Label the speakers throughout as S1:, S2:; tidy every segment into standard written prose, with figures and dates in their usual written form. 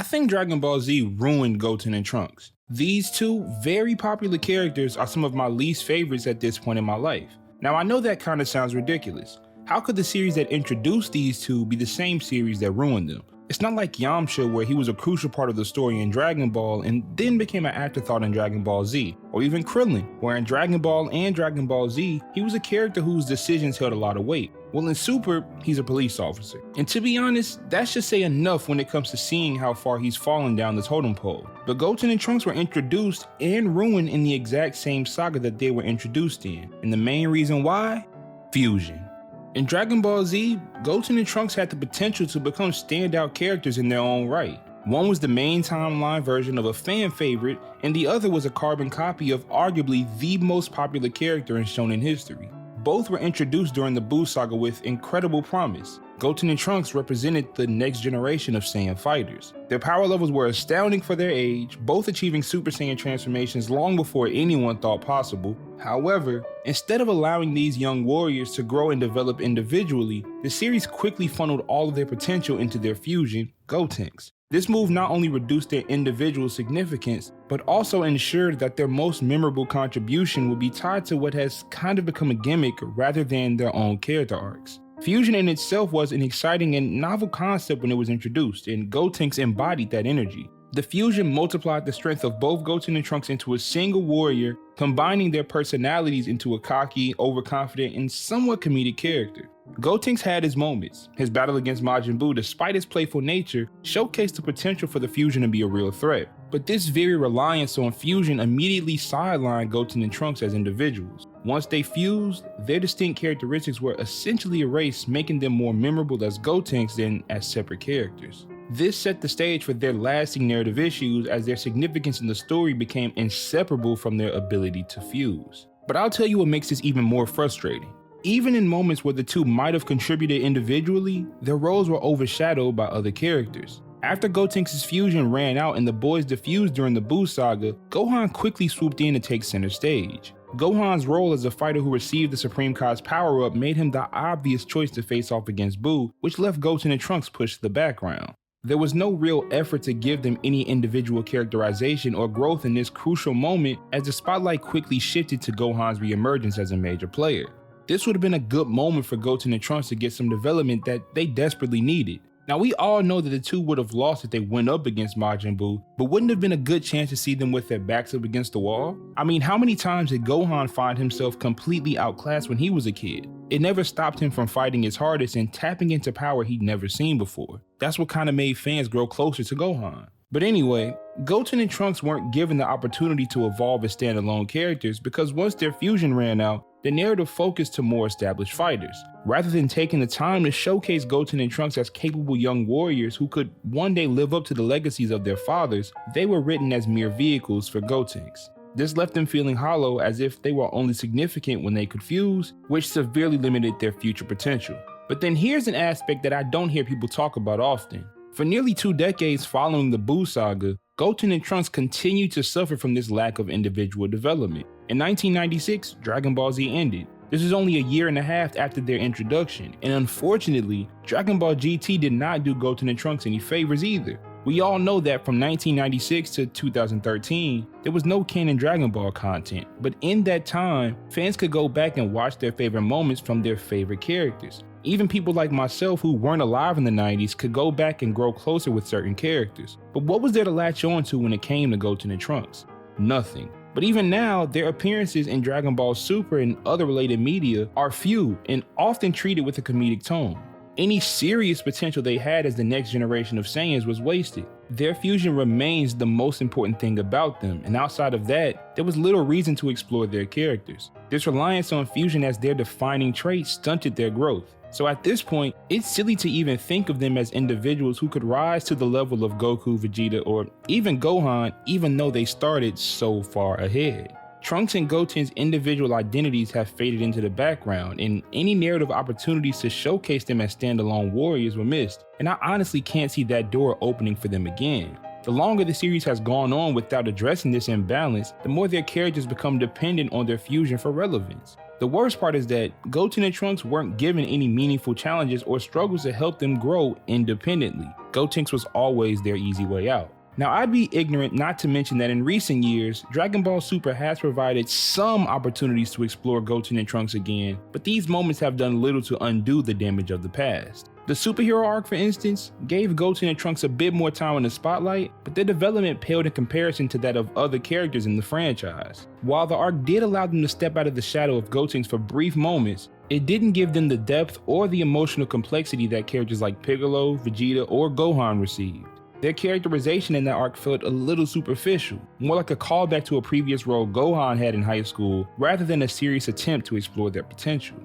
S1: think Dragon Ball Z ruined Goten and Trunks. These two very popular characters are some of my least favorites at this point in my life. Now I know that kind of sounds ridiculous. How could the series that introduced these two be the same series that ruined them? It's not like Yamcha, where he was a crucial part of the story in Dragon Ball and then became an afterthought in Dragon Ball Z, or even Krillin, where in Dragon Ball and Dragon Ball Z, he was a character whose decisions held a lot of weight. Well, in Super, he's a police officer. And to be honest, that should say enough when it comes to seeing how far he's fallen down the totem pole. But Goten and Trunks were introduced and ruined in the exact same saga that they were introduced in. And the main reason why? Fusion. In Dragon Ball Z, Goten and Trunks had the potential to become standout characters in their own right. One was the main timeline version of a fan favorite, and the other was a carbon copy of arguably the most popular character in shonen history. Both were introduced during the Buu saga with incredible promise. Goten and Trunks represented the next generation of Saiyan fighters. Their power levels were astounding for their age, both achieving Super Saiyan transformations long before anyone thought possible. However, instead of allowing these young warriors to grow and develop individually, the series quickly funneled all of their potential into their fusion, Gotenks. This move not only reduced their individual significance, but also ensured that their most memorable contribution would be tied to what has kind of become a gimmick rather than their own character arcs. Fusion in itself was an exciting and novel concept when it was introduced, and Gotenks embodied that energy. The fusion multiplied the strength of both Goten and Trunks into a single warrior, combining their personalities into a cocky, overconfident, and somewhat comedic character. Gotenks had his moments. His battle against Majin Buu, despite his playful nature, showcased the potential for the fusion to be a real threat. But this very reliance on fusion immediately sidelined Goten and Trunks as individuals. Once they fused, their distinct characteristics were essentially erased, making them more memorable as Gotenks than as separate characters. This set the stage for their lasting narrative issues, as their significance in the story became inseparable from their ability to fuse. But I'll tell you what makes this even more frustrating. Even in moments where the two might have contributed individually, their roles were overshadowed by other characters. After Gotenks' fusion ran out and the boys defused during the Buu saga, Gohan quickly swooped in to take center stage. Gohan's role as a fighter who received the Supreme Kai's power-up made him the obvious choice to face off against Buu, which left Goten and Trunks pushed to the background. There was no real effort to give them any individual characterization or growth in this crucial moment, as the spotlight quickly shifted to Gohan's reemergence as a major player. This would have been a good moment for Goten and Trunks to get some development that they desperately needed. Now we all know that the two would have lost if they went up against Majin Buu, but wouldn't have been a good chance to see them with their backs up against the wall? I mean, how many times did Gohan find himself completely outclassed when he was a kid? It never stopped him from fighting his hardest and tapping into power he'd never seen before. That's what kind of made fans grow closer to Gohan. But anyway, Goten and Trunks weren't given the opportunity to evolve as standalone characters because once their fusion ran out, the narrative focused to more established fighters. Rather than taking the time to showcase Goten and Trunks as capable young warriors who could one day live up to the legacies of their fathers, they were written as mere vehicles for Gotenks. This left them feeling hollow, as if they were only significant when they could fuse, which severely limited their future potential. But then here's an aspect that I don't hear people talk about often. For nearly 2 decades following the Buu saga, Goten and Trunks continued to suffer from this lack of individual development. In 1996, Dragon Ball Z ended. This was only a year and a half after their introduction, and unfortunately, Dragon Ball GT did not do Goten and Trunks any favors either. We all know that from 1996 to 2013, there was no canon Dragon Ball content, but in that time, fans could go back and watch their favorite moments from their favorite characters. Even people like myself who weren't alive in the 90s could go back and grow closer with certain characters. But what was there to latch on to when it came to Goten and Trunks? Nothing. But even now, their appearances in Dragon Ball Super and other related media are few and often treated with a comedic tone. Any serious potential they had as the next generation of Saiyans was wasted. Their fusion remains the most important thing about them, and outside of that, there was little reason to explore their characters. This reliance on fusion as their defining trait stunted their growth. So at this point, it's silly to even think of them as individuals who could rise to the level of Goku, Vegeta, or even Gohan, even though they started so far ahead. Trunks and Goten's individual identities have faded into the background, and any narrative opportunities to showcase them as standalone warriors were missed, and I honestly can't see that door opening for them again. The longer the series has gone on without addressing this imbalance, the more their characters become dependent on their fusion for relevance. The worst part is that Goten and Trunks weren't given any meaningful challenges or struggles to help them grow independently. Gotenks was always their easy way out. Now, I'd be ignorant not to mention that in recent years, Dragon Ball Super has provided some opportunities to explore Goten and Trunks again, but these moments have done little to undo the damage of the past. The superhero arc, for instance, gave Goten and Trunks a bit more time in the spotlight, but their development paled in comparison to that of other characters in the franchise. While the arc did allow them to step out of the shadow of Gotenks for brief moments, it didn't give them the depth or the emotional complexity that characters like Piccolo, Vegeta, or Gohan received. Their characterization in that arc felt a little superficial, more like a callback to a previous role Gohan had in high school rather than a serious attempt to explore their potential.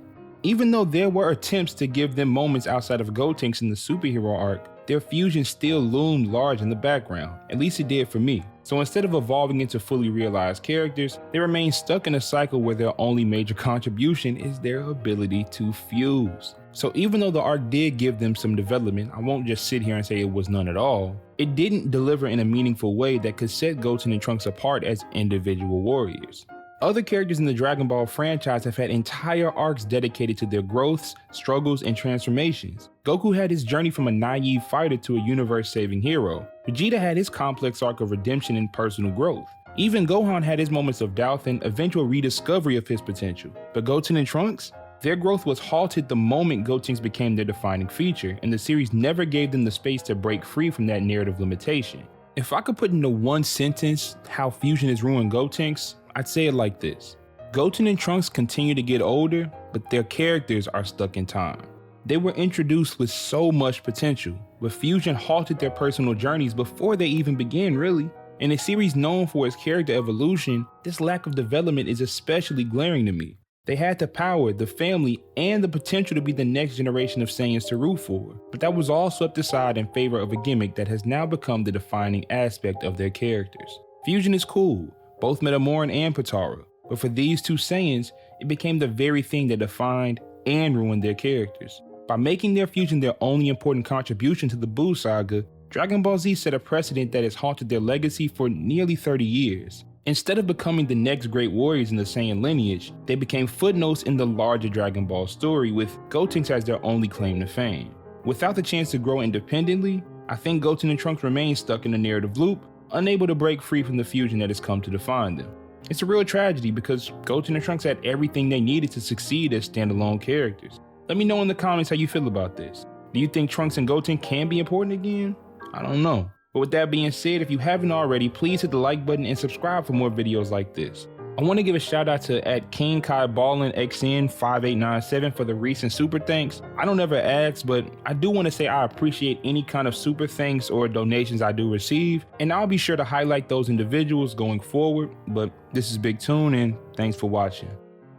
S1: Even though there were attempts to give them moments outside of Gotenks in the superhero arc, their fusion still loomed large in the background, at least it did for me. So instead of evolving into fully realized characters, they remain stuck in a cycle where their only major contribution is their ability to fuse. So even though the arc did give them some development, I won't just sit here and say it was none at all, it didn't deliver in a meaningful way that could set Goten and Trunks apart as individual warriors. Other characters in the Dragon Ball franchise have had entire arcs dedicated to their growths, struggles, and transformations. Goku had his journey from a naive fighter to a universe-saving hero. Vegeta had his complex arc of redemption and personal growth. Even Gohan had his moments of doubt and eventual rediscovery of his potential. But Goten and Trunks? Their growth was halted the moment Gotenks became their defining feature, and the series never gave them the space to break free from that narrative limitation. If I could put into one sentence how fusion has ruined Gotenks, I'd say it like this. Goten and Trunks continue to get older, but their characters are stuck in time. They were introduced with so much potential, but fusion halted their personal journeys before they even began, really. In a series known for its character evolution, this lack of development is especially glaring to me. They had the power, the family, and the potential to be the next generation of Saiyans to root for, but that was all swept aside in favor of a gimmick that has now become the defining aspect of their characters. Fusion is cool, both Metamoran and Potara, but for these two Saiyans, it became the very thing that defined and ruined their characters. By making their fusion their only important contribution to the Buu saga, Dragon Ball Z set a precedent that has haunted their legacy for nearly 30 years. Instead of becoming the next great warriors in the Saiyan lineage, they became footnotes in the larger Dragon Ball story, with Gotenks as their only claim to fame. Without the chance to grow independently, I think Goten and Trunks remain stuck in a narrative loop, unable to break free from the fusion that has come to define them. It's a real tragedy because Goten and Trunks had everything they needed to succeed as standalone characters. Let me know in the comments how you feel about this. Do you think Trunks and Goten can be important again? I don't know. But with that being said, if you haven't already, please hit the like button and subscribe for more videos like this. I want to give a shout out to @KingKaiBallinXN5897 for the recent super thanks. I don't ever ask, but I do want to say I appreciate any kind of super thanks or donations I do receive, and I'll be sure to highlight those individuals going forward. But this is BigTune, and thanks for watching.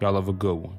S1: Y'all have a good one.